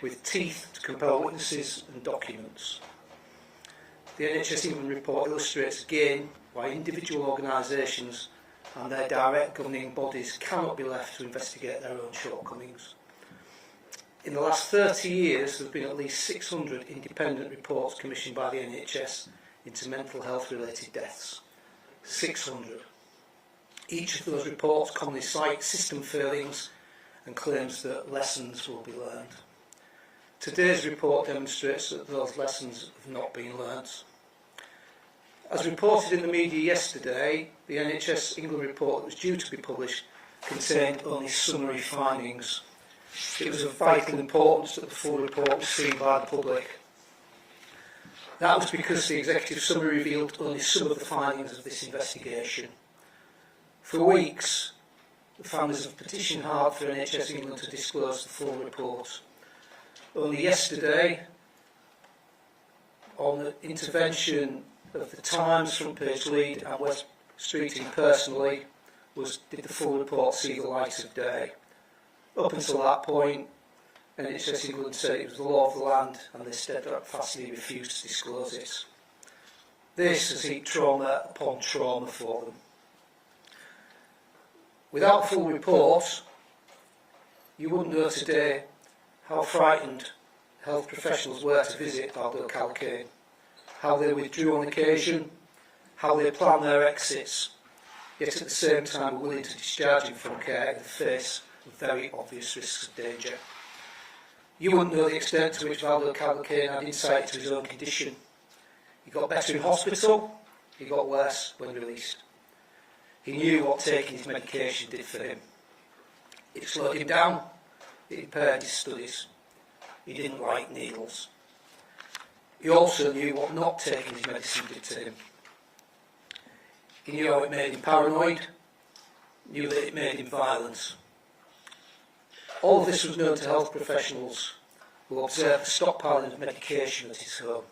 with teeth to compel witnesses and documents. The NHS England report illustrates again why individual organisations and their direct governing bodies cannot be left to investigate their own shortcomings. In the last 30 years, there have been at least 600 independent reports commissioned by the NHS into mental health related deaths. 600. Each of those reports commonly cites system failings and claims that lessons will be learned. Today's report demonstrates that those lessons have not been learnt. As reported in the media yesterday, the NHS England report that was due to be published contained only summary findings. It was of vital importance that the full report was seen by the public. That was because the executive summary revealed only some of the findings of this investigation. For weeks, the families have petitioned hard for NHS England to disclose the full report. Only yesterday, on the intervention of the Times front page lead and West Streeting personally, did the full report see the light of day. Up until that point, NHS England said it was the law of the land and they steadfastly refused to disclose it. This has heaped trauma upon trauma for them. Without the full report, you wouldn't know today how frightened health professionals were to visit Valdo Calocane, how they withdrew on occasion, how they planned their exits, yet at the same time were willing to discharge him from care in the face of very obvious risks of danger. You wouldn't know the extent to which Valdo Calocane had insight into his own condition. He got better in hospital, he got worse when released. He knew what taking his medication did for him. It slowed him down, it impaired his studies. He didn't like needles. He also knew what not taking his medicine did to him. He knew how it made him paranoid, knew that it made him violent. All of this was known to health professionals who observed the stockpiling of medication at his home.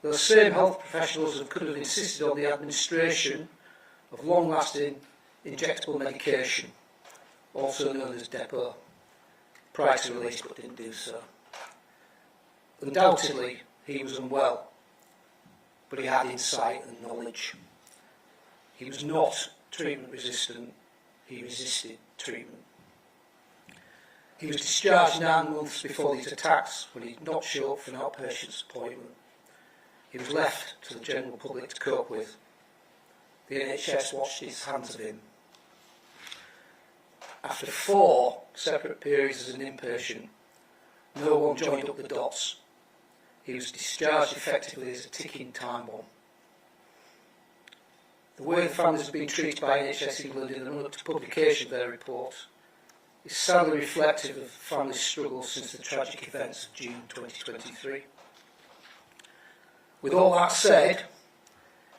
Those same health professionals who could have insisted on the administration of long-lasting injectable medication, also known as depot, prior to release but didn't do so. Undoubtedly, he was unwell, but he had insight and knowledge. He was not treatment resistant, he resisted treatment. He was discharged 9 months before these attacks when he did not show up for an outpatient's appointment. He was left to the general public to cope with. The NHS washed its hands of him. After 4 separate periods as an inpatient, no one joined up the dots. He was discharged effectively as a ticking time bomb. The way the families have been treated by NHS England in the run-up to publication of their report is sadly reflective of the family's struggles since the tragic events of June 2023. With all that said,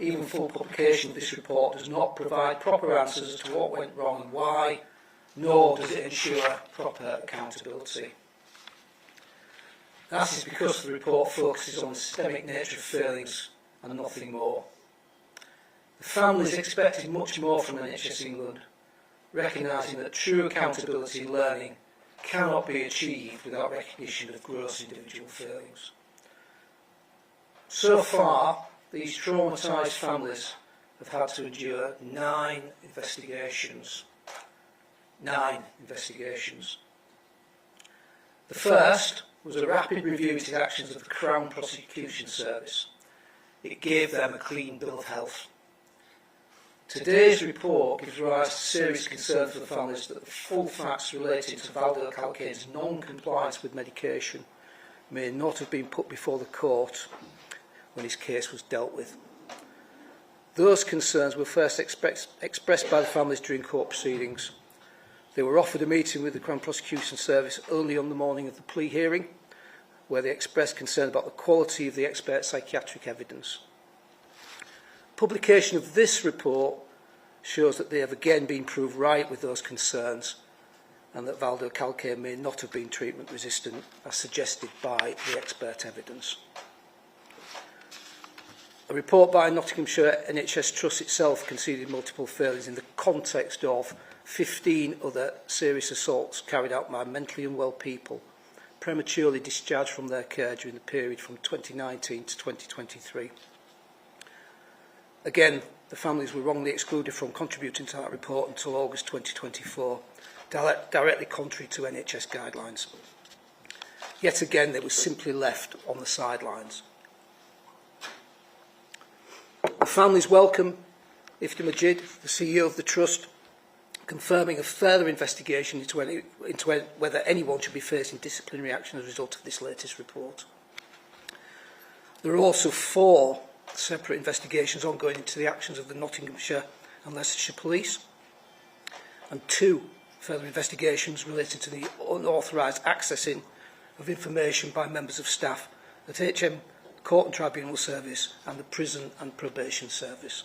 even full publication of this report does not provide proper answers as to what went wrong and why, nor does it ensure proper accountability. That is because the report focuses on the systemic nature of failings and nothing more. The families expected much more from NHS England, recognising that true accountability in learning cannot be achieved without recognition of gross individual failings. So far, these traumatised families have had to endure 9 investigations. 9 investigations. The first was a rapid review into the actions of the Crown Prosecution Service. It gave them a clean bill of health. Today's report gives rise to serious concern for the families that the full facts relating to Valdo Calocane's non-compliance with medication may not have been put before the court when his case was dealt with. Those concerns were first expressed by the families during court proceedings. They were offered a meeting with the Crown Prosecution Service only on the morning of the plea hearing, where they expressed concern about the quality of the expert psychiatric evidence. Publication of this report shows that they have again been proved right with those concerns and that Valdo Calocane may not have been treatment resistant as suggested by the expert evidence. A report by Nottinghamshire NHS Trust itself conceded multiple failures in the context of 15 other serious assaults carried out by mentally unwell people prematurely discharged from their care during the period from 2019 to 2023. Again, the families were wrongly excluded from contributing to that report until August 2024, directly contrary to NHS guidelines. Yet again, they were simply left on the sidelines. The families welcome Ifti Majid, the CEO of the Trust, confirming a further investigation into whether anyone should be facing disciplinary action as a result of this latest report. There are also 4 separate investigations ongoing into the actions of the Nottinghamshire and Leicestershire Police, and 2 further investigations related to the unauthorised accessing of information by members of staff at HM Court and Tribunal Service and the Prison and Probation Service.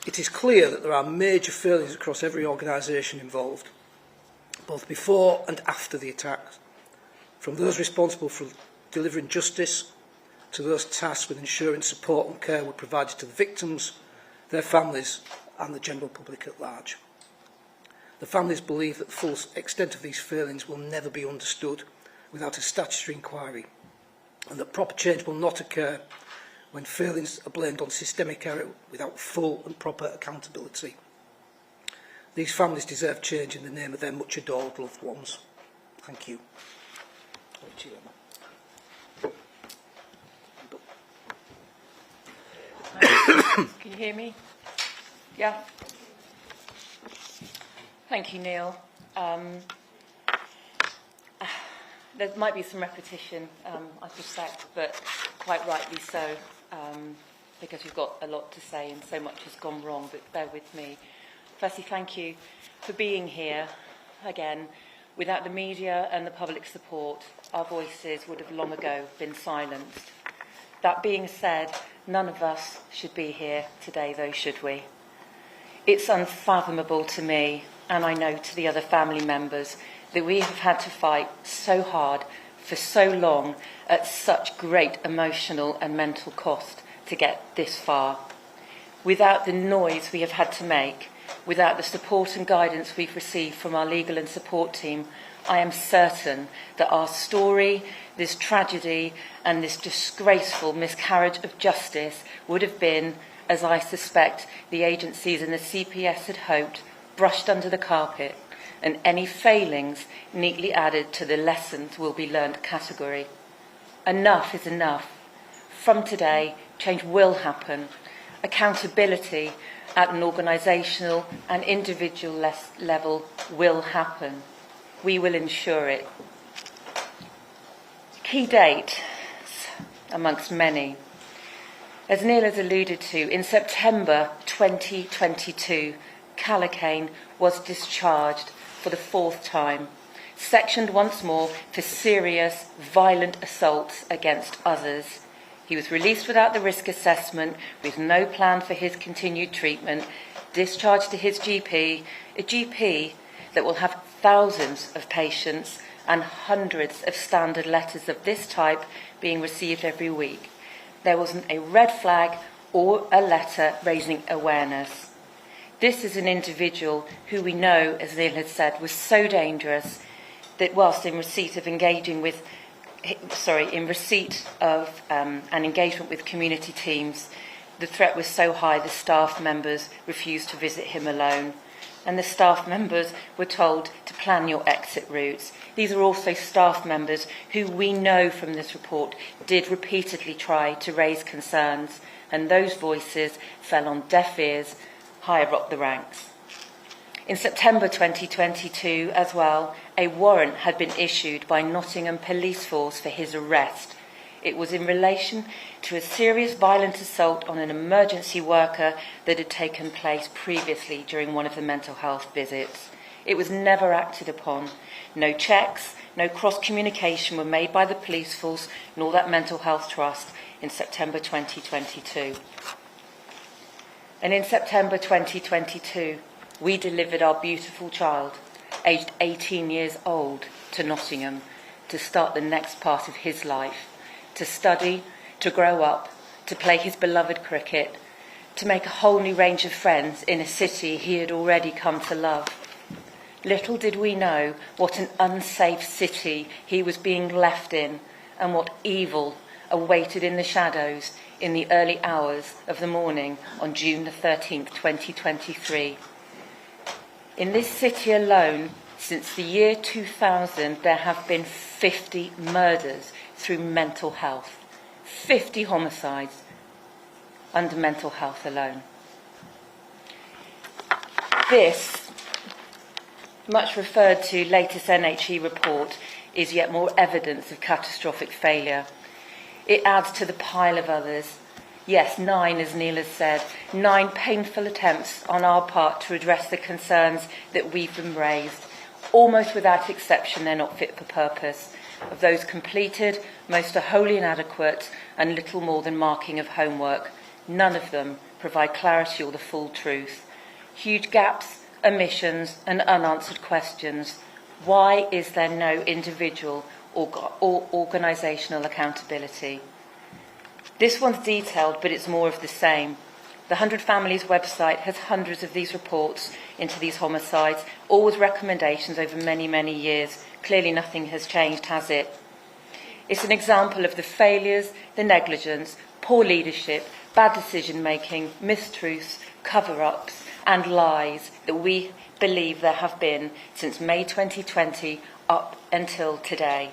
It is clear that there are major failings across every organisation involved, both before and after the attacks, from those responsible for delivering justice to those tasked with ensuring support and care were provided to the victims, their families and the general public at large. The families believe that the full extent of these failings will never be understood without a statutory inquiry, and that proper change will not occur when failings are blamed on systemic error without full and proper accountability. These families deserve change in the name of their much adored loved ones. Thank you. Can you hear me? Yeah. Thank you, Neil. There might be some repetition, I suspect, but quite rightly so, because we've got a lot to say and so much has gone wrong, but bear with me. Firstly, thank you for being here again. Without the media and the public support, our voices would have long ago been silenced. That being said, none of us should be here today, though, should we? It's unfathomable to me, and I know to the other family members, that we have had to fight so hard for so long at such great emotional and mental cost to get this far. Without the noise we have had to make, without the support and guidance we've received from our legal and support team, I am certain that our story, this tragedy and this disgraceful miscarriage of justice would have been, as I suspect the agencies and the CPS had hoped, brushed under the carpet, and any failings neatly added to the lessons will be learned category. Enough is enough. From today, change will happen. Accountability at an organisational and individual level will happen. We will ensure it. Key dates, amongst many. As Neil has alluded to, in September 2022, Calocane was discharged for the 4th time, sectioned once more for serious, violent assaults against others. He was released without the risk assessment, with no plan for his continued treatment, discharged to his GP, a GP that will have thousands of patients and hundreds of standard letters of this type being received every week. There wasn't a red flag or a letter raising awareness. This is an individual who we know, as Neil had said, was so dangerous that whilst in receipt of an engagement with community teams, the threat was so high the staff members refused to visit him alone. And the staff members were told to plan your exit routes. These are also staff members who we know from this report did repeatedly try to raise concerns, and those voices fell on deaf ears higher up the ranks. In September 2022 as well, a warrant had been issued by Nottingham Police Force for his arrest. It was in relation to a serious violent assault on an emergency worker that had taken place previously during one of the mental health visits. It was never acted upon. No checks, no cross-communication were made by the police force nor that mental health trust in September 2022. And in September 2022, we delivered our beautiful child, aged 18 years old, to Nottingham to start the next part of his life, to study, to grow up, to play his beloved cricket, to make a whole new range of friends in a city he had already come to love. Little did we know what an unsafe city he was being left in, and what evil awaited in the shadows in the early hours of the morning on June the 13th, 2023. In this city alone, since the year 2000, there have been 50 murders through mental health, 50 homicides under mental health alone. This, much referred to latest NHS report, is yet more evidence of catastrophic failure. It adds to the pile of others. Yes, 9, as Neil has said, 9 painful attempts on our part to address the concerns that we've been raised. Almost without exception, they're not fit for purpose. Of those completed, most are wholly inadequate and little more than marking of homework. None of them provide clarity or the full truth. Huge gaps, omissions and unanswered questions. Why is there no individual or organisational accountability? This one's detailed, but it's more of the same. The 100 Families website has hundreds of these reports into these homicides, all with recommendations over many, many years. Clearly nothing has changed, has it? It's an example of the failures, the negligence, poor leadership, bad decision-making, mistruths, cover-ups and lies that we believe there have been since May 2020 up until today.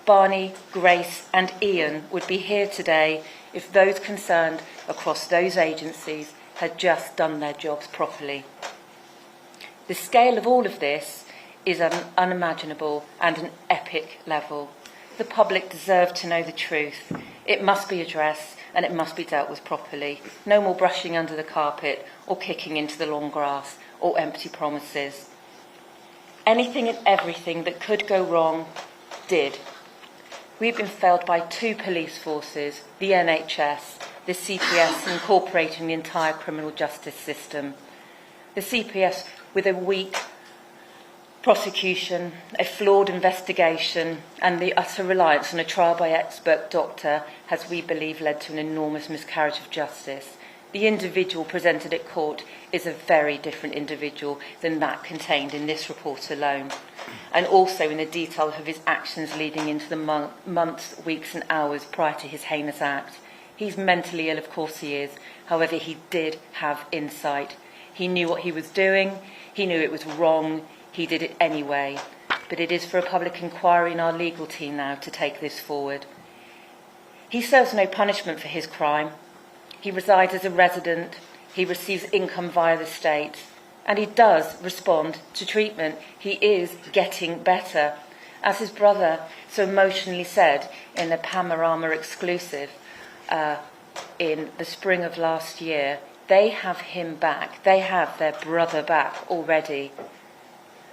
Barney, Grace and Ian would be here today if those concerned across those agencies had just done their jobs properly. The scale of all of this is unimaginable and an epic level. The public deserve to know the truth. It must be addressed and it must be dealt with properly. No more brushing under the carpet or kicking into the long grass or empty promises. Anything and everything that could go wrong did. We've been failed by 2 police forces, the NHS, the CPS incorporating the entire criminal justice system. The CPS with a weak prosecution, a flawed investigation and the utter reliance on a trial by expert doctor has, we believe, led to an enormous miscarriage of justice. The individual presented at court is a very different individual than that contained in this report alone, and also in the detail of his actions leading into the months, weeks and hours prior to his heinous act. He's mentally ill, of course he is. However, he did have insight. He knew what he was doing. He knew it was wrong. He did it anyway. But it is for a public inquiry in our legal team now to take this forward. He serves no punishment for his crime. He resides as a resident. He receives income via the state. And he does respond to treatment. He is getting better. As his brother so emotionally said in the Panorama exclusive in the spring of last year, they have him back. They have their brother back already.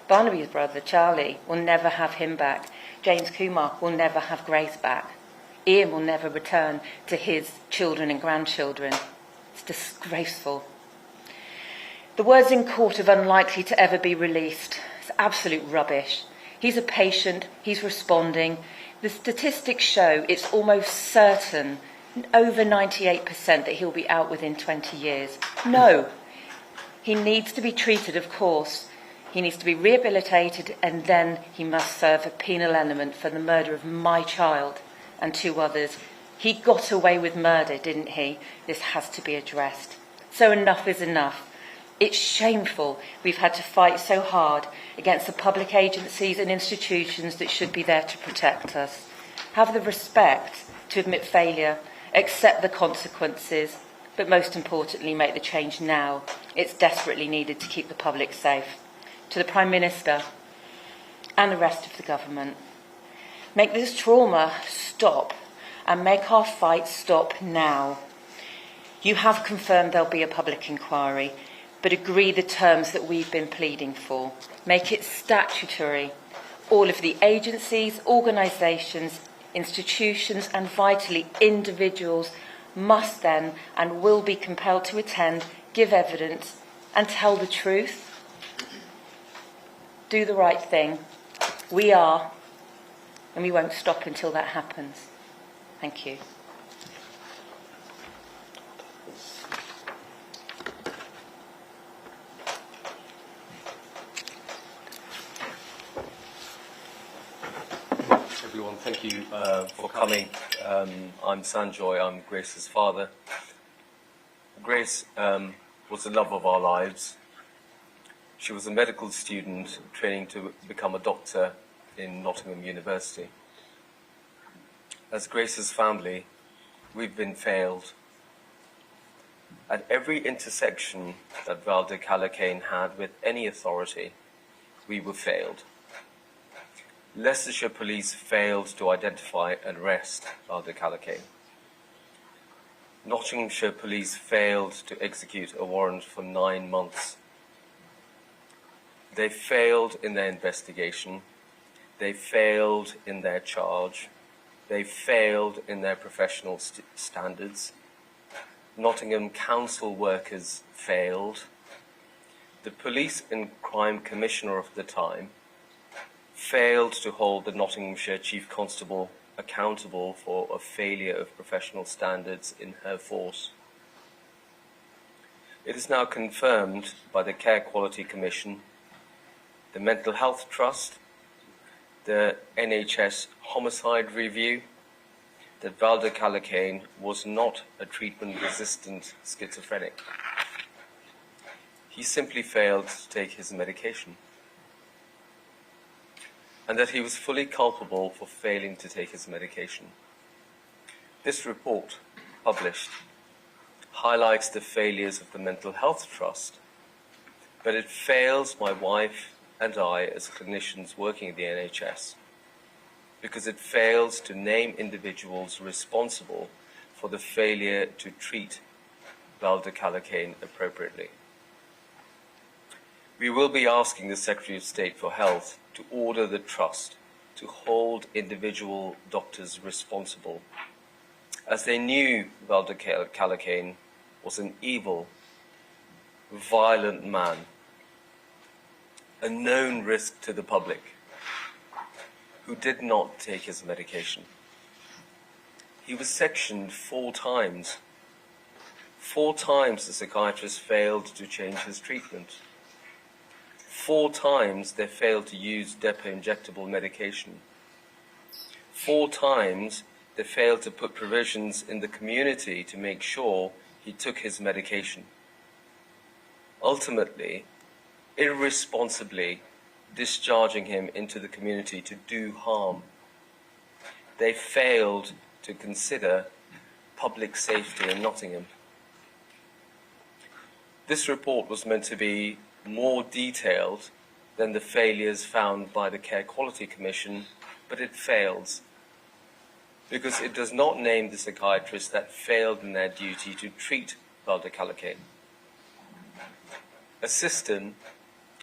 Barnaby's brother, Charlie, will never have him back. James Kumar will never have Grace back. Ian will never return to his children and grandchildren. It's disgraceful. The words in court of unlikely to ever be released. It's absolute rubbish. He's a patient. He's responding. The statistics show it's almost certain, over 98%, that he'll be out within 20 years. No. He needs to be treated, of course. He needs to be rehabilitated, and then he must serve a penal element for the murder of my child and 2 others. He got away with murder, didn't he? This has to be addressed. So enough is enough. It's shameful we've had to fight so hard against the public agencies and institutions that should be there to protect us. Have the respect to admit failure, accept the consequences, but most importantly, make the change now. It's desperately needed to keep the public safe. To the Prime Minister and the rest of the government, make this trauma stop and make our fight stop now. You have confirmed there'll be a public inquiry, but agree the terms that we've been pleading for. Make it statutory. All of the agencies, organisations, institutions and vitally individuals must then and will be compelled to attend, give evidence and tell the truth. Do the right thing. We are, and we won't stop until that happens. Thank you. everyone. Thank you for coming. I'm Sanjoy. I'm Grace's father. Grace was the love of our lives. She was a medical student training to become a doctor in Nottingham University. As Grace's family, we've been failed. At every intersection that Valdo Calocane had with any authority, we were failed. Leicestershire police failed to identify and arrest Valdo Calocane. Nottinghamshire police failed to execute a warrant for 9 months. They failed in their investigation. They failed in their charge. They failed in their professional standards. Nottingham council workers failed. The police and crime commissioner of the time failed to hold the Nottinghamshire Chief Constable accountable for a failure of professional standards in her force. It is now confirmed by the Care Quality Commission, the Mental Health Trust, the NHS Homicide Review, that Valdo Calocane was not a treatment-resistant schizophrenic. He simply failed to take his medication, and that he was fully culpable for failing to take his medication. This report, published, highlights the failures of the Mental Health Trust, but it fails my wife and I as clinicians working at the NHS, because it fails to name individuals responsible for the failure to treat Valdo Calocane appropriately. We will be asking the Secretary of State for Health to order the Trust to hold individual doctors responsible, as they knew Valdo Calocane was an evil, violent man, a known risk to the public, who did not take his medication. He was sectioned 4 times. 4 times the psychiatrist failed to change his treatment. 4 times they failed to use depot injectable medication. 4 times they failed to put provisions in the community to make sure he took his medication. Ultimately, irresponsibly discharging him into the community to do harm. They failed to consider public safety in Nottingham. This report was meant to be more detailed than the failures found by the Care Quality Commission, but it fails because it does not name the psychiatrists that failed in their duty to treat Valdo Calocane. A system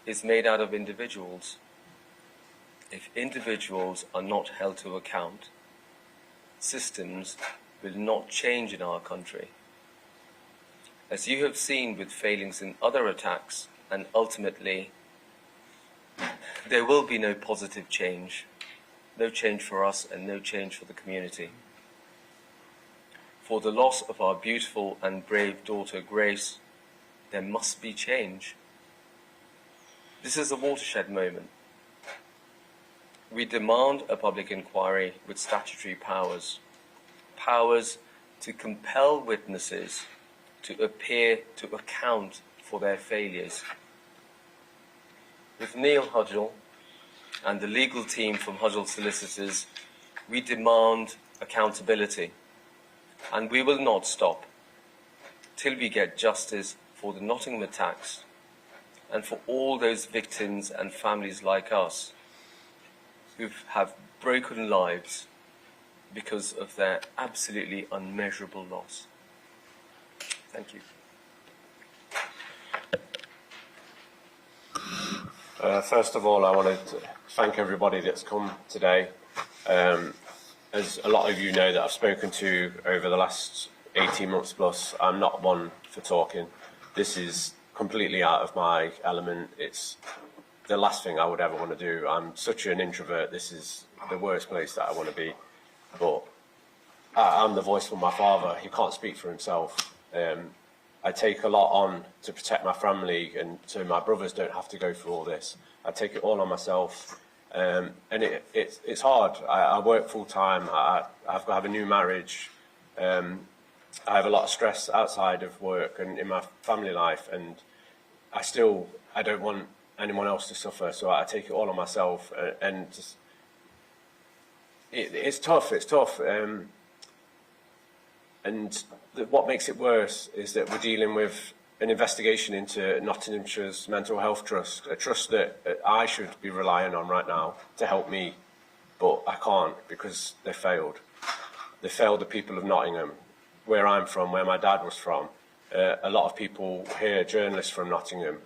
is made out of individuals. If individuals are not held to account, systems will not change in our country. As you have seen with failings in other attacks, and ultimately, there will be no positive change, no change for us and no change for the community. For the loss of our beautiful and brave daughter Grace, there must be change. This is a watershed moment. We demand a public inquiry with statutory powers, powers to compel witnesses to appear to account for their failures. With Neil Hudgell and the legal team from Hudgell Solicitors, we demand accountability, and we will not stop till we get justice for the Nottingham attacks and for all those victims and families like us who have broken lives because of their absolutely unmeasurable loss. Thank you. First of all, I want to thank everybody that's come today. As a lot of you know that I've spoken to over the last 18 months plus, I'm not one for talking. This is completely out of my element. It's the last thing I would ever want to do. I'm such an introvert. This is the worst place that I want to be. But I'm the voice for my father. He can't speak for himself. I take a lot on to protect my family and so my brothers don't have to go through all this. I take it all on myself. And it's hard. I work full time. I have a new marriage. I have a lot of stress outside of work and in my family life, and I don't want anyone else to suffer, so I take it all on myself, and just, it's tough. And what makes it worse is that we're dealing with an investigation into Nottinghamshire's Mental Health Trust, a trust that I should be relying on right now to help me, but I can't because they failed. They failed the people of Nottingham, where I'm from, where my dad was from. A lot of people here, journalists from Nottingham,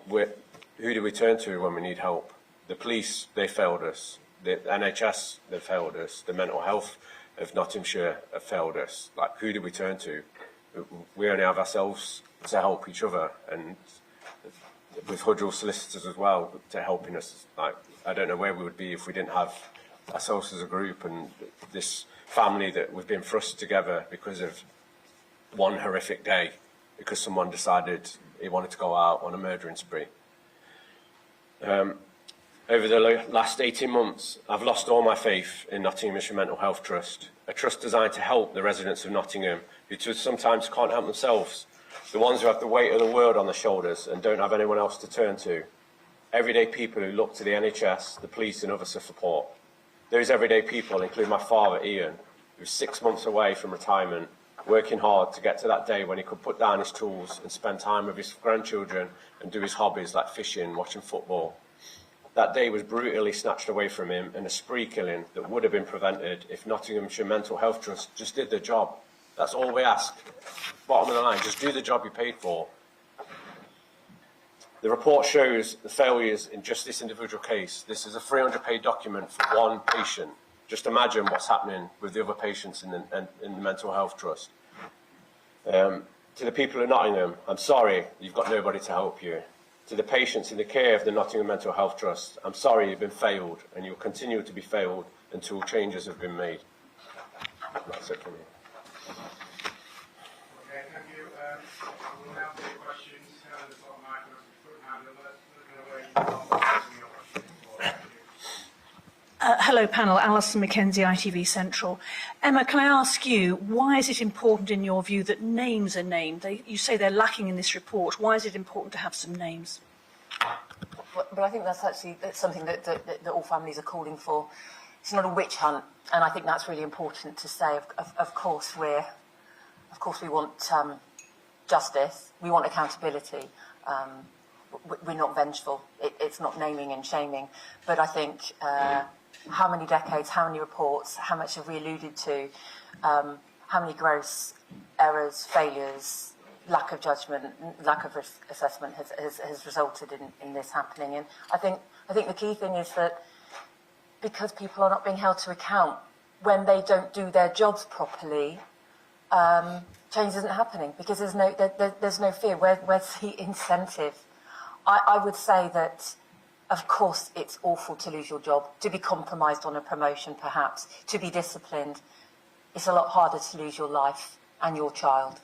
who do we turn to when we need help? The police, they failed us. The NHS, they failed us. The mental health of Nottinghamshire have failed us. Like, who do we turn to? We only have ourselves to help each other, and with Hudgell solicitors as well to helping us. Like, I don't know where we would be if we didn't have ourselves as a group and this family that we've been thrust together because of one horrific day, because someone decided he wanted to go out on a murdering spree. Over the last 18 months, I've lost all my faith in Nottinghamshire Mental Health Trust, a trust designed to help the residents of Nottingham who sometimes can't help themselves, the ones who have the weight of the world on their shoulders and don't have anyone else to turn to, everyday people who look to the NHS, the police and others for support. Those everyday people include my father, Ian, who's 6 months away from retirement, working hard to get to that day when he could put down his tools and spend time with his grandchildren and do his hobbies like fishing, watching football. That day was brutally snatched away from him in a spree killing that would have been prevented if Nottinghamshire Mental Health Trust just did their job. That's all we ask. Bottom of the line, just do the job you paid for. The report shows the failures in just this individual case. This is a 300-page document for one patient. Just imagine what's happening with the other patients in the Mental Health Trust. To the people of Nottingham, I'm sorry you've got nobody to help you. To the patients in the care of the Nottingham Mental Health Trust, I'm sorry you've been failed and you'll continue to be failed until changes have been made. That's it for me. Okay, thank you. We'll now take questions. Helen's got a mic, put your hand up. Let us know where you are. Hello panel, Alison Mackenzie, ITV Central. Emma, can I ask you, why is it important in your view that names are named? You say they're lacking in this report. Why is it important to have some names? But I think that's something that all families are calling for. It's not a witch hunt, and I think that's really important to say. Of course we want justice, we want accountability. We're not vengeful. It's not naming and shaming. But I think how many decades, how many reports, how much have we alluded to, how many gross errors, failures, lack of judgment, lack of risk assessment has resulted in this happening. And I think the key thing is that because people are not being held to account when they don't do their jobs properly, change isn't happening because there's no fear. Where's the incentive? I would say that, of course, it's awful to lose your job, to be compromised on a promotion perhaps, to be disciplined. It's a lot harder to lose your life and your child.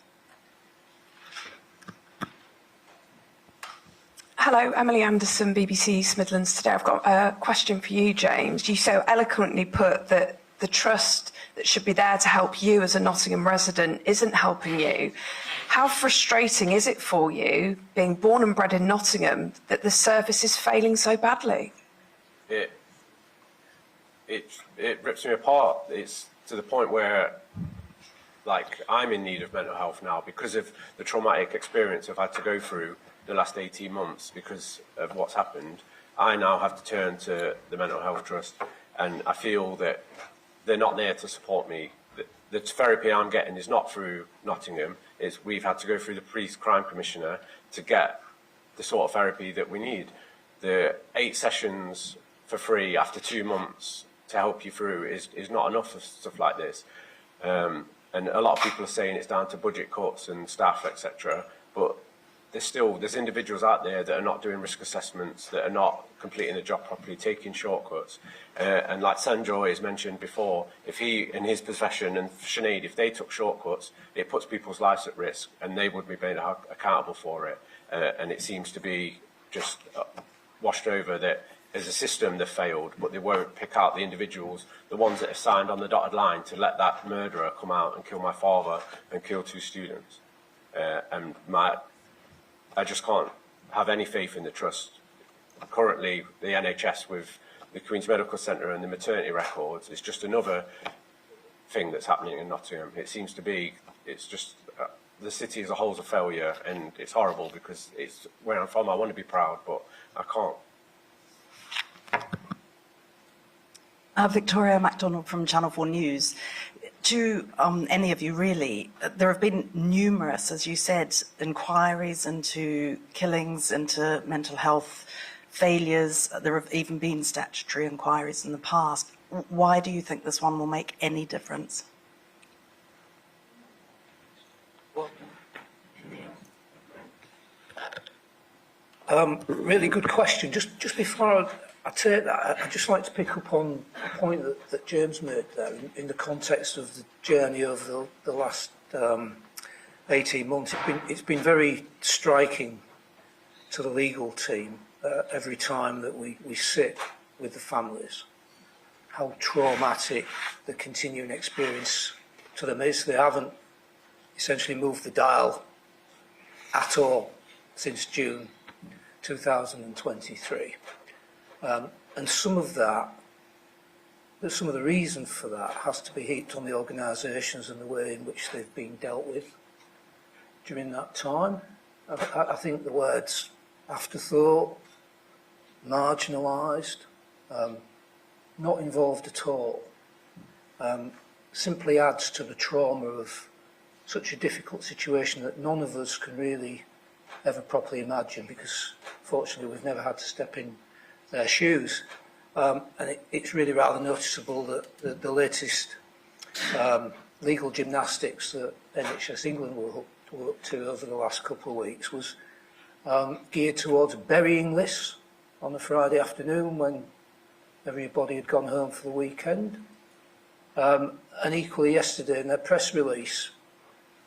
Hello, Emily Anderson, BBC East Midlands Today. I've got a question for you, James. You so eloquently put that the trust that should be there to help you as a Nottingham resident isn't helping you. How frustrating is it for you, being born and bred in Nottingham, that the service is failing so badly? It rips me apart. It's to the point where, like, I'm in need of mental health now because of the traumatic experience I've had to go through the last 18 months because of what's happened. I now have to turn to the Mental Health Trust, and I feel that they're not there to support me. The therapy I'm getting is not through Nottingham. We've had to go through the Police Crime Commissioner to get the sort of therapy that we need. The 8 sessions for free after 2 months to help you through is not enough for stuff like this. And a lot of people are saying it's down to budget cuts and staff, etc. But there's individuals out there that are not doing risk assessments, that are not completing the job properly, taking shortcuts. And like Sanjoy has mentioned before, if he in his profession and Sinead, if they took shortcuts, it puts people's lives at risk and they would be made accountable for it. And it seems to be just washed over that as a system they've failed, but they won't pick out the individuals, the ones that have signed on the dotted line to let that murderer come out and kill my father and kill 2 students. I just can't have any faith in the trust. Currently, the NHS with the Queen's Medical Centre and the maternity records is just another thing that's happening in Nottingham. It seems to be, it's just, the city as a whole is a failure, and it's horrible because it's where I'm from. I want to be proud, but I can't. Victoria MacDonald from Channel 4 News. To any of you really, there have been numerous, as you said, inquiries into killings, into mental health failures. There have even been statutory inquiries in the past. Why do you think this one will make any difference? Really good question. Just before I take that, I'd just like to pick up on a point that James made there in the context of the journey over the last 18 months. It's been very striking to the legal team every time that we sit with the families, how traumatic the continuing experience to them is. They haven't essentially moved the dial at all since June 2023. And some of the reason for that has to be heaped on the organisations and the way in which they've been dealt with during that time. I think the words afterthought, marginalised, not involved at all, simply adds to the trauma of such a difficult situation that none of us can really ever properly imagine, because fortunately we've never had to step in their shoes. And it's really rather noticeable that the latest legal gymnastics that NHS England were up to over the last couple of weeks was geared towards burying this on a Friday afternoon when everybody had gone home for the weekend. And equally yesterday in their press release,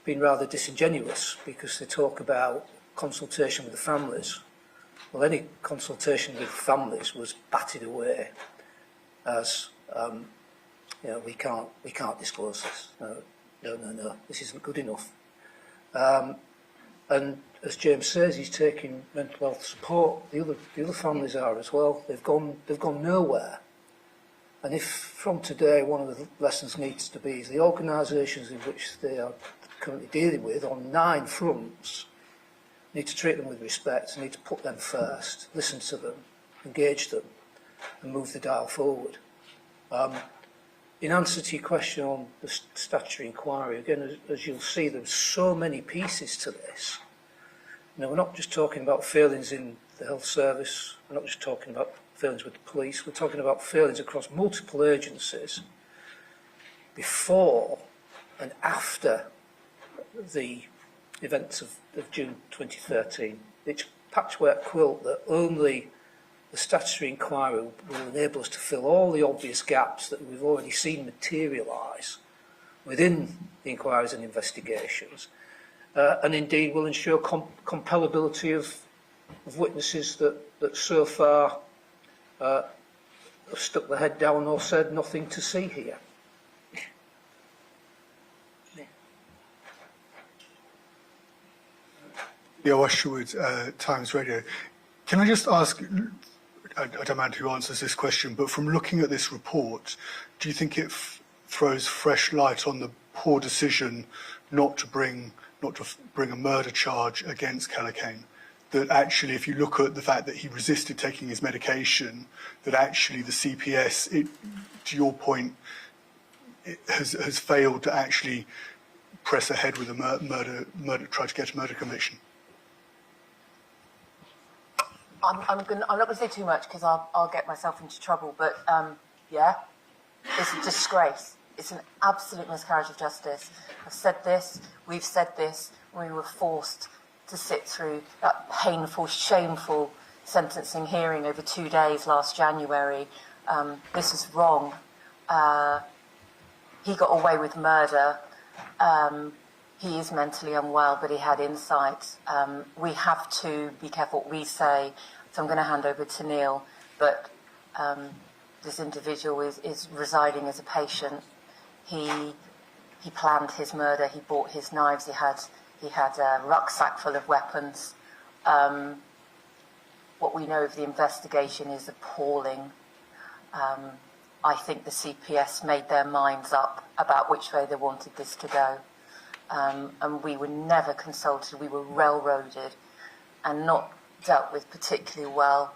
been rather disingenuous because they talk about consultation with the families. Well, any consultation with families was batted away as, we can't disclose this. No, this isn't good enough. And as James says, he's taking mental health support. The other families are as well. They've gone nowhere. And if from today one of the lessons needs to be is the organisations in which they are currently dealing with on 9 fronts need to treat them with respect, need to put them first, listen to them, engage them, and move the dial forward. In answer to your question on the statutory inquiry, again, as you'll see, there's so many pieces to this. We're not just talking about failings in the health service, we're not just talking about failings with the police, we're talking about failings across multiple agencies before and after the events of June 2013. It's a patchwork quilt that only the statutory inquiry will enable us to fill all the obvious gaps that we've already seen materialise within the inquiries and investigations, and indeed will ensure compellability of witnesses that so far have stuck their head down or said nothing to see here. Leo Washwood, Times Radio. Can I just ask, I don't mind who answers this question, but from looking at this report, do you think it throws fresh light on the poor decision not to bring a murder charge against Calocane? That actually, if you look at the fact that he resisted taking his medication, that actually the CPS, to your point, it has failed to actually press ahead with a try to get a murder conviction? I'm not going to say too much because I'll get myself into trouble, but yeah, it's a disgrace. It's an absolute miscarriage of justice. I've said this, we've said this, we were forced to sit through that painful, shameful sentencing hearing over 2 days last January. This is wrong. He got away with murder. He is mentally unwell, but he had insight. We have to be careful what we say, so I'm going to hand over to Neil. But this individual is residing as a patient. He planned his murder. He bought his knives. He had a rucksack full of weapons. What we know of the investigation is appalling. I think the CPS made their minds up about which way they wanted this to go. And we were never consulted. We were railroaded and not dealt with particularly well,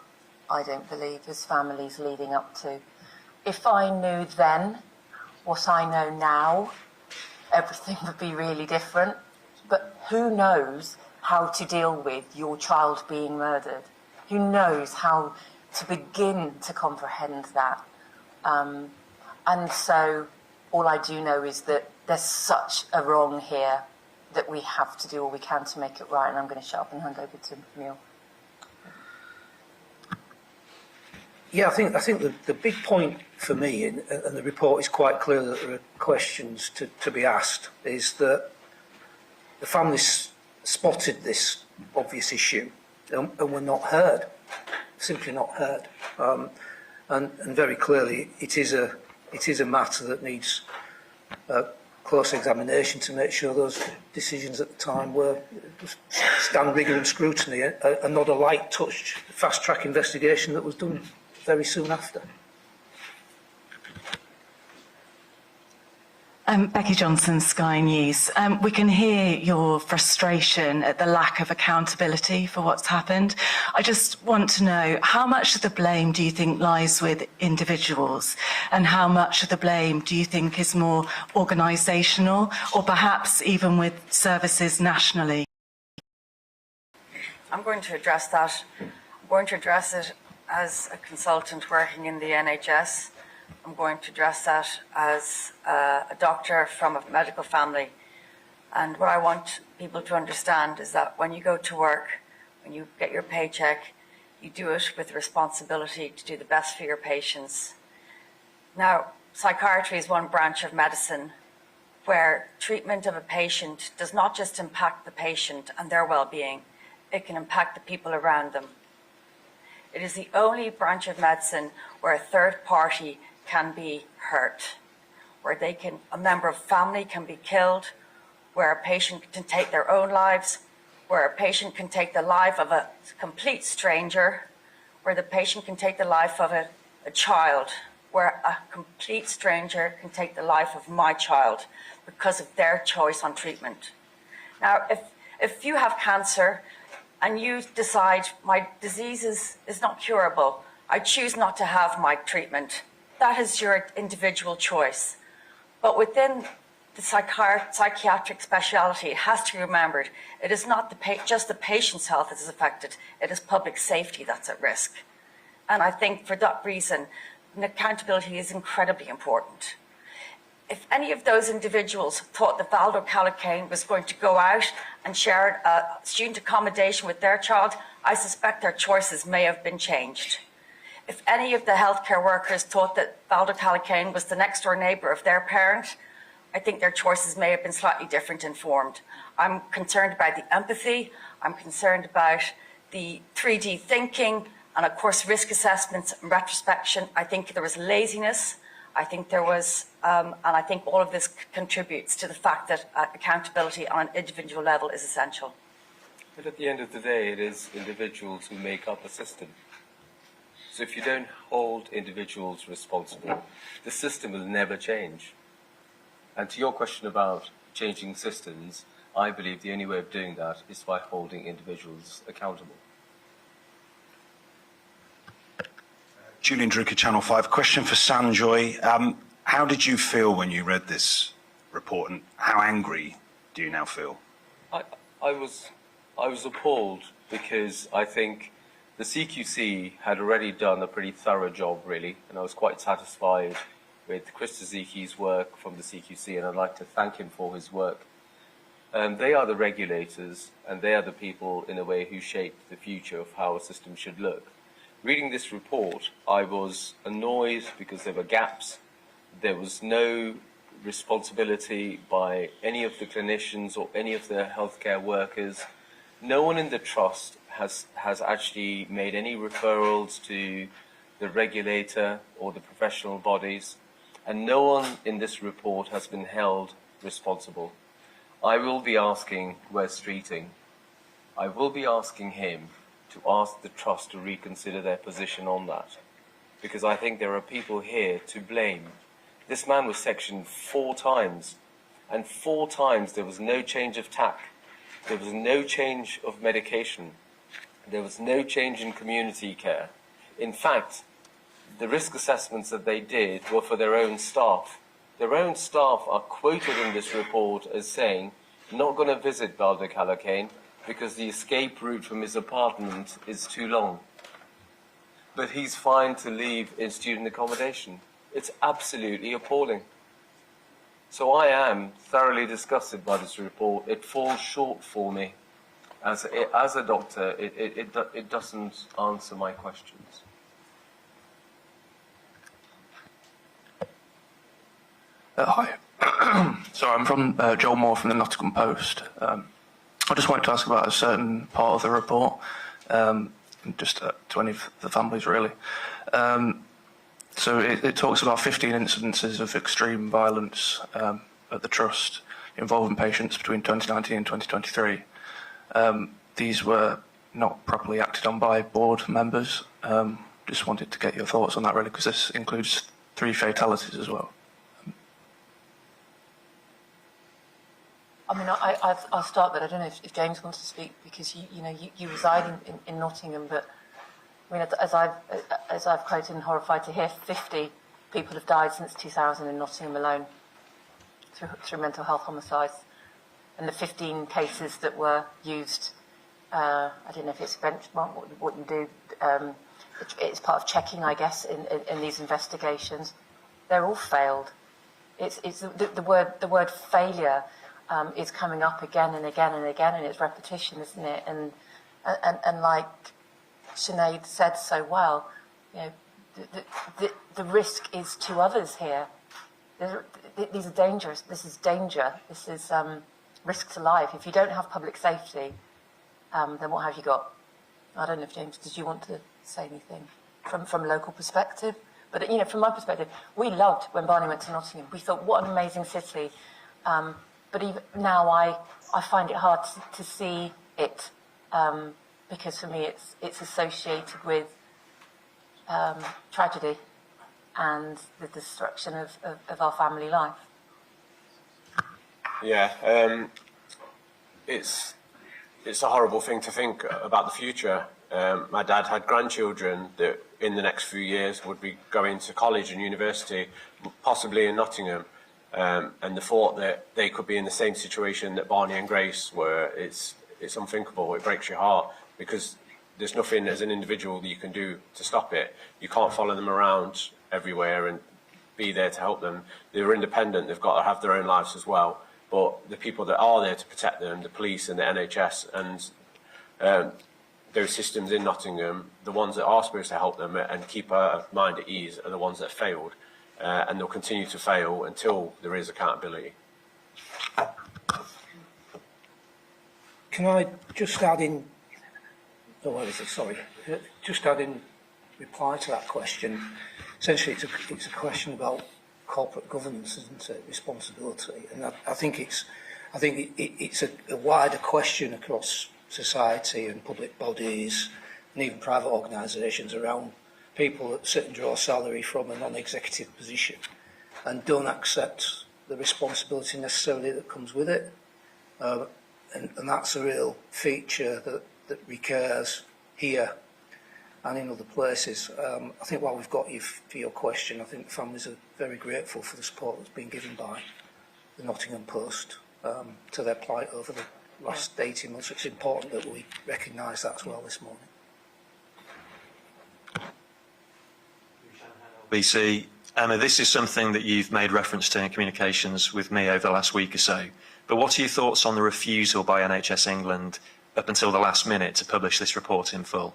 I don't believe, as families leading up to. If I knew then what I know now, everything would be really different. But who knows how to deal with your child being murdered? Who knows how to begin to comprehend that? And so all I do know is that there's such a wrong here that we have to do all we can to make it right. And I'm going to shut up and hand over to Neil. Yeah, I think the big point for me, and the report is quite clear that there are questions to be asked, is that the families spotted this obvious issue and were not heard, simply not heard. And very clearly, it is a matter that needs close examination to make sure those decisions at the time stand rigour and scrutiny, and not a light touch, fast track investigation that was done very soon after. Becky Johnson, Sky News. We can hear your frustration at the lack of accountability for what's happened. I just want to know, how much of the blame do you think lies with individuals, and how much of the blame do you think is more organisational, or perhaps even with services nationally? I'm going to address that. I'm going to address it as a consultant working in the NHS. I'm going to address that as a doctor from a medical family. And what I want people to understand is that when you go to work, when you get your paycheck, you do it with responsibility to do the best for your patients. Now, psychiatry is one branch of medicine where treatment of a patient does not just impact the patient and their well-being, it can impact the people around them. It is the only branch of medicine where a third party can be hurt, where a member of family can be killed, where a patient can take their own lives, where a patient can take the life of a complete stranger, where the patient can take the life of a child, where a complete stranger can take the life of my child because of their choice on treatment. Now, if you have cancer and you decide my disease is not curable, I choose not to have my treatment, that is your individual choice. But within the psychiatric speciality, it has to be remembered, it is not just the patient's health that is affected, it is public safety that's at risk. And I think for that reason, accountability is incredibly important. If any of those individuals thought that Valdo Calocane was going to go out and share student accommodation with their child, I suspect their choices may have been changed. If any of the healthcare workers thought that Valdo Calocane was the next door neighbour of their parent, I think their choices may have been slightly different informed. I'm concerned about the empathy, I'm concerned about the 3D thinking, and of course risk assessments and retrospection. I think there was laziness, I think there was, and I think all of this contributes to the fact that accountability on an individual level is essential. But at the end of the day, it is individuals who make up a system. So if you don't hold individuals responsible, the system will never change. And to your question about changing systems, I believe the only way of doing that is by holding individuals accountable. Julian Drucker, Channel 5. Question for Sanjoy. How did you feel when you read this report, and how angry do you now feel? I was appalled, because I think the CQC had already done a pretty thorough job, really, and I was quite satisfied with Chris Tzatziki's work from the CQC, and I'd like to thank him for his work. They are the regulators, and they are the people, in a way, who shape the future of how a system should look. Reading this report, I was annoyed because there were gaps. There was no responsibility by any of the clinicians or any of the healthcare workers. No one in the trust has actually made any referrals to the regulator or the professional bodies, and no one in this report has been held responsible. I will be asking Wes Streeting, I will be asking him to ask the Trust to reconsider their position on that, because I think there are people here to blame. This man was sectioned 4 times, and 4 times there was no change of tack, there was no change of medication, there was no change in community care. In fact, the risk assessments that they did were for their own staff. Their own staff are quoted in this report as saying, not going to visit Valdo Calocane because the escape route from his apartment is too long. But he's fine to leave in student accommodation. It's absolutely appalling. So I am thoroughly disgusted by this report. It falls short for me. As a doctor, it doesn't answer my questions. Hi. So I'm from Joel Moore from the Nottingham Post. I just wanted to ask about a certain part of the report, just to any of the families really. So it talks about 15 incidences of extreme violence at the Trust involving patients between 2019 and 2023. These were not properly acted on by board members. Just wanted to get your thoughts on that really, because this includes 3 fatalities as well. I mean, I'll start, but I don't know if James wants to speak, because you reside in Nottingham, but I mean, as I've quoted and horrified to hear, 50 people have died since 2000 in Nottingham alone through mental health homicides, and the 15 cases that were used. I don't know if it's a benchmark, what you do. It's part of checking, I guess, in these investigations. They're all failed. It's the word failure is coming up again and again and again, and it's repetition, isn't it? And like Sinead said so well, the risk is to others here. These are dangerous. This is danger. This is risk to life. If you don't have public safety, then what have you got? I don't know if James, did you want to say anything from local perspective? But from my perspective, we loved when Barney went to Nottingham. We thought, what an amazing city. But even now, I find it hard to see it because for me, it's associated with tragedy and the destruction of our family life. Yeah, it's a horrible thing to think about the future. My dad had grandchildren that in the next few years would be going to college and university, possibly in Nottingham. And the thought that they could be in the same situation that Barney and Grace were, it's unthinkable. It breaks your heart, because there's nothing as an individual that you can do to stop it. You can't follow them around everywhere and be there to help them. They're independent. They've got to have their own lives as well. But the people that are there to protect them, the police and the NHS and those systems in Nottingham, the ones that are supposed to help them and keep our mind at ease, are the ones that failed. And they'll continue to fail until there is accountability. Can I just add in, just add in reply to that question. Essentially, it's a question about corporate governance, isn't it? Responsibility, and I think it's a wider question across society and public bodies and even private organisations around people that sit and draw salary from a non-executive position and don't accept the responsibility necessarily that comes with it. And that's a real feature that recurs here and in other places. I think while we've got you for your question, I think families are very grateful for the support that's been given by the Nottingham Post to their plight over the last 18 months. It's important that we recognise that as well this morning. BC, Emma, this is something that you've made reference to in communications with me over the last week or so. But what are your thoughts on the refusal by NHS England up until the last minute to publish this report in full?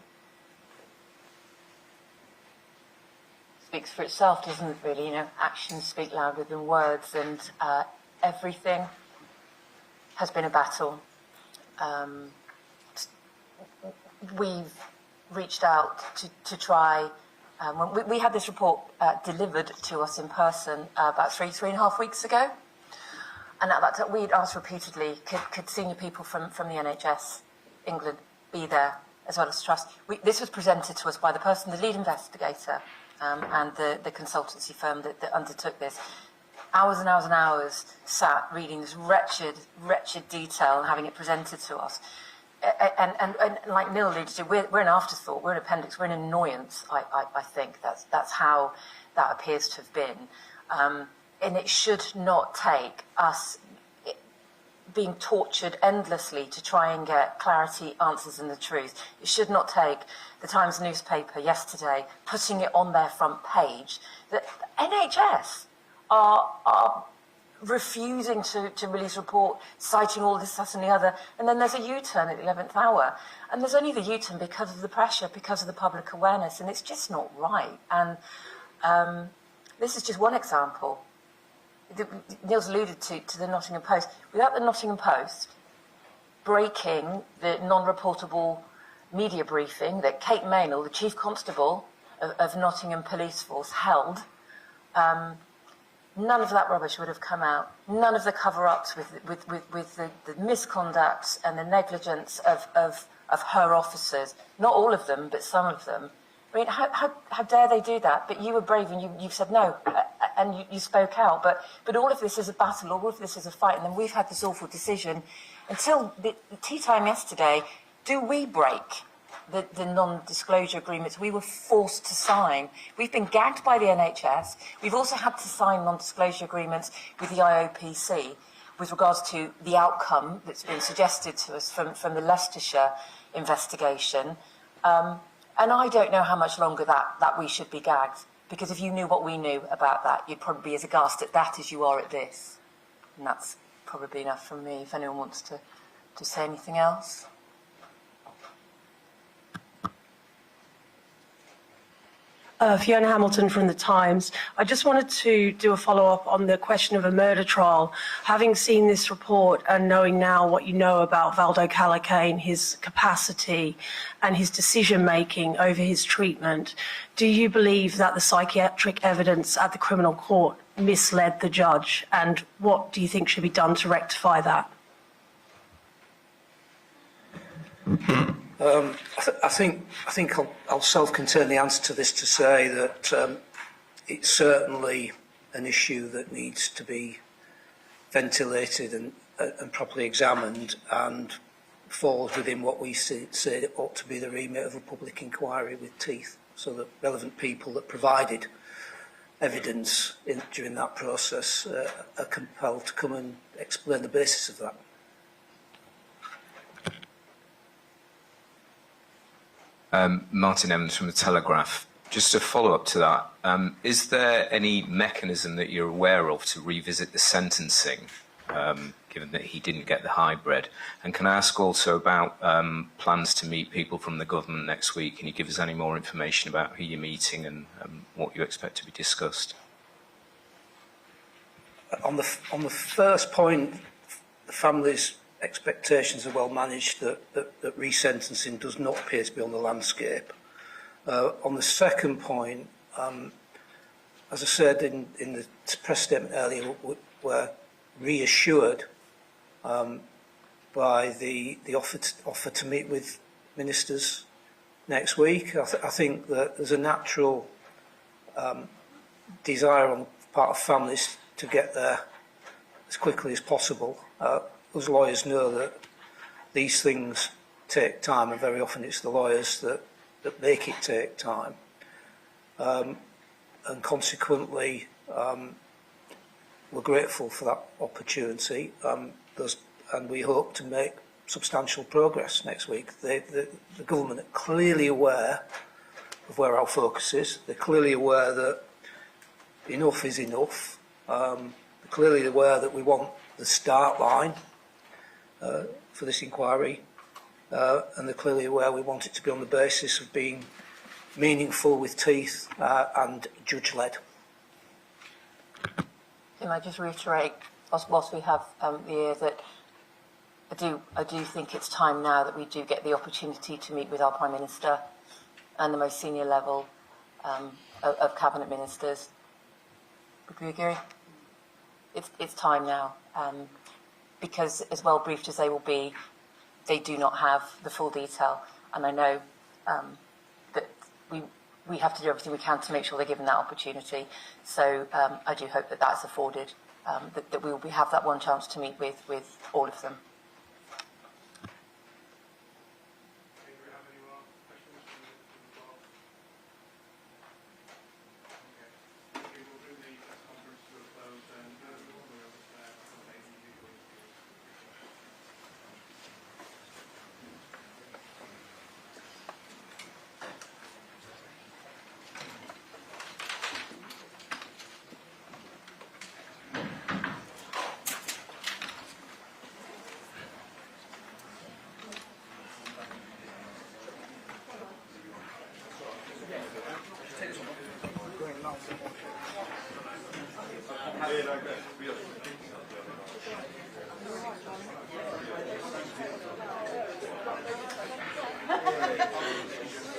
Speaks for itself, doesn't it, really? Actions speak louder than words, and everything has been a battle. We've reached out to try When we had this report delivered to us in person about three and a half weeks ago. And at that time, we'd asked repeatedly, could senior people from the NHS England be there, as well as Trust? This was presented to us by the person, the lead investigator, and the consultancy firm that undertook this. Hours and hours and hours sat reading this wretched detail and having it presented to us. And like Neil alluded to, we're an afterthought, we're an appendix, we're an annoyance, I think. That's how that appears to have been. And it should not take us being tortured endlessly to try and get clarity, answers and the truth. It should not take the Times newspaper yesterday putting it on their front page that NHS are refusing to release a report, citing all this, that and the other, and then there's a U-turn at the 11th hour. And there's only the U-turn because of the pressure, because of the public awareness, and it's just not right. And this is just one example. Neil's alluded to the Nottingham Post. Without the Nottingham Post breaking the non-reportable media briefing that Kate Maynell, the Chief Constable of Nottingham Police Force, held, none of that rubbish would have come out. None of the cover-ups with the misconduct and the negligence of her officers. Not all of them, but some of them. I mean, how dare they do that? But you were brave and you said no, and you spoke out. But all of this is a battle, all of this is a fight, and then we've had this awful decision. Until the tea time yesterday, do we break the non-disclosure agreements we were forced to sign? We've been gagged by the NHS. We've also had to sign non-disclosure agreements with the IOPC with regards to the outcome that's been suggested to us from the Leicestershire investigation. And I don't know how much longer that we should be gagged, because if you knew what we knew about that, you'd probably be as aghast at that as you are at this. And that's probably enough from me, if anyone wants to say anything else. Fiona Hamilton from The Times. I just wanted to do a follow-up on the question of a murder trial. Having seen this report and knowing now what you know about Valdo Calocane, his capacity and his decision-making over his treatment, do you believe that the psychiatric evidence at the criminal court misled the judge? And what do you think should be done to rectify that? I think I'll self-contain the answer to this to say that it's certainly an issue that needs to be ventilated and properly examined, and falls within what we say ought to be the remit of a public inquiry with teeth, so that relevant people that provided evidence during that process are compelled to come and explain the basis of that. Martin Evans from The Telegraph. Just to follow up to that, is there any mechanism that you're aware of to revisit the sentencing, given that he didn't get the hybrid? And can I ask also about plans to meet people from the government next week? Can you give us any more information about who you're meeting and what you expect to be discussed? On the first point, the family's expectations are well managed, that resentencing does not appear to be on the landscape. On the second point, as I said in the press statement earlier, we're reassured by the offer to meet with ministers next week. I think that there's a natural desire on the part of families to get there as quickly as possible. Us lawyers know that these things take time, and very often it's the lawyers that make it take time. And consequently, we're grateful for that opportunity, and we hope to make substantial progress next week. The government are clearly aware of where our focus is. They're clearly aware that enough is enough. They're clearly aware that we want the start line for this inquiry, and they're clearly aware we want it to be on the basis of being meaningful, with teeth, and judge-led. Can I just reiterate, whilst we have the ear, that I do think it's time now that we do get the opportunity to meet with our Prime Minister and the most senior level of cabinet ministers. Would we agree? It's time now, because as well briefed as they will be, they do not have the full detail, and I know that we have to do everything we can to make sure they're given that opportunity. So I do hope that that's afforded, that we will have that one chance to meet with all of them.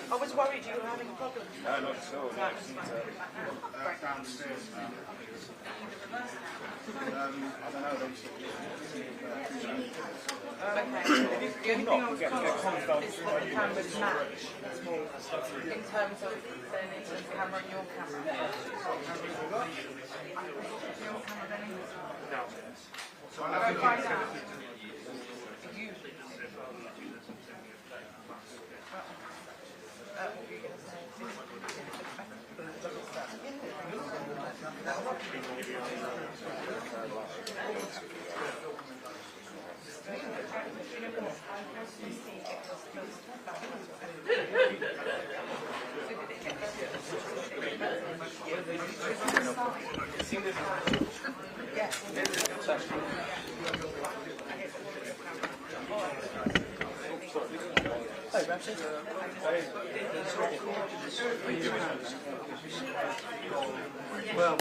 I was worried you were having a problem. No, not at all. Downstairs now. I don't know. The only thing I was conscious is that the cameras match in terms of the camera and your camera. Your camera then no. So I'll find out. Well,